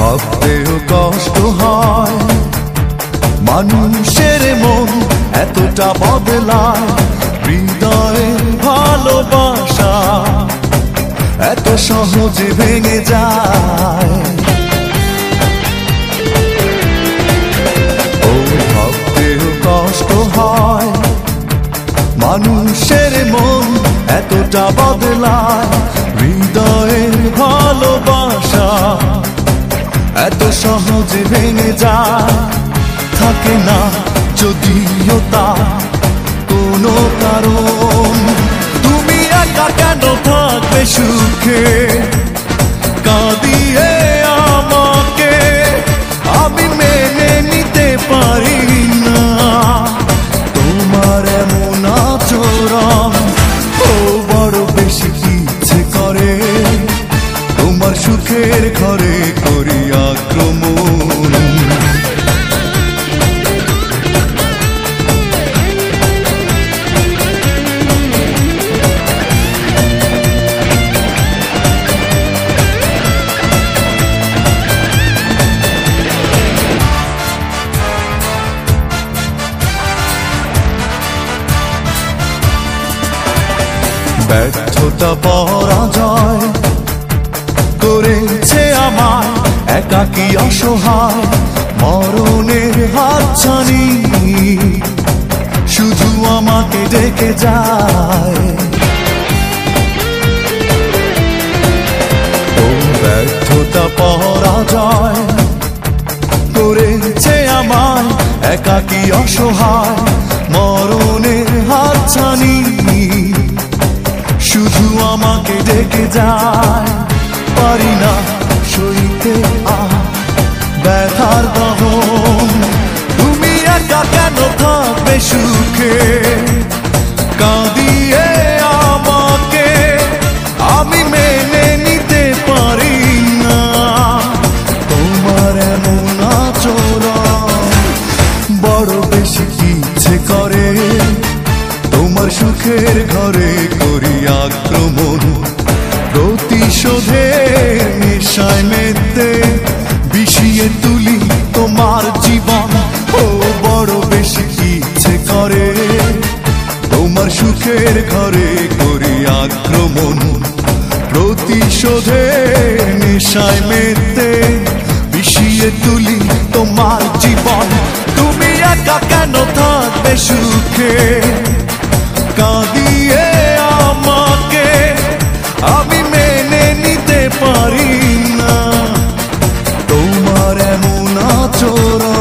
ভাবতেও কষ্ট হয়, মানুষের মন এতটা বদলায়। হৃদয়ে ভালোবাসা এত সহজে ভেঙে যায়। ও ভাবতেও কষ্ট হয়, মানুষের মন এতটা বদলায়। হৃদয়ের ভালোবাসা এত সহজে ভেঙে যায়। থাকে না যদিও তা কোনো কারণ, তুমি একা কেন থাকবে সুখে কাঁদিয়ে আমাকে? আমি মেনে নিতে পারি না তোমার এমন আচরণ। ও বড় বেশি ইচ্ছে করে তোমার সুখের ঘরে করি আক্রমণ। ব্যর্থতা পরাজয় করেছে আমায় একাকী অসহায়। মরণের হাতছানি শুধু আমাকে ডেকে যায়। ও ব্যর্থতা পরাজয় করেছে আমায় একাকী অসহায়। মরণের হাতছানি শুধু আমাকে ডেকে যায়। পারি না সইতে ব্যথার দহন, তুমি একা কেন থাকবে সুখে কাঁদিয়ে আমাকে? আমি মেনে নিতে পারি না তোমার এমন আচরণ। বড় বেশি ইচ্ছে করে তোমার সুখের ঘরে করি আক্রমণ। প্রতিশোধের নেশায় মেতে বিষিয়ে তুলি তোমার জীবন। ও বড় বেশি ইচ্ছে করে তোমার সুখের ঘরে করি আক্রমণ। প্রতিশোধের নেশায় মেতে বিষিয়ে তুলি তোমার জীবন। তুমি একা কেন থাকবে সুখে কাঁদিয়ে আমাকে? আমি মেনে নিতে পারি না তোমার এমন আচরণ।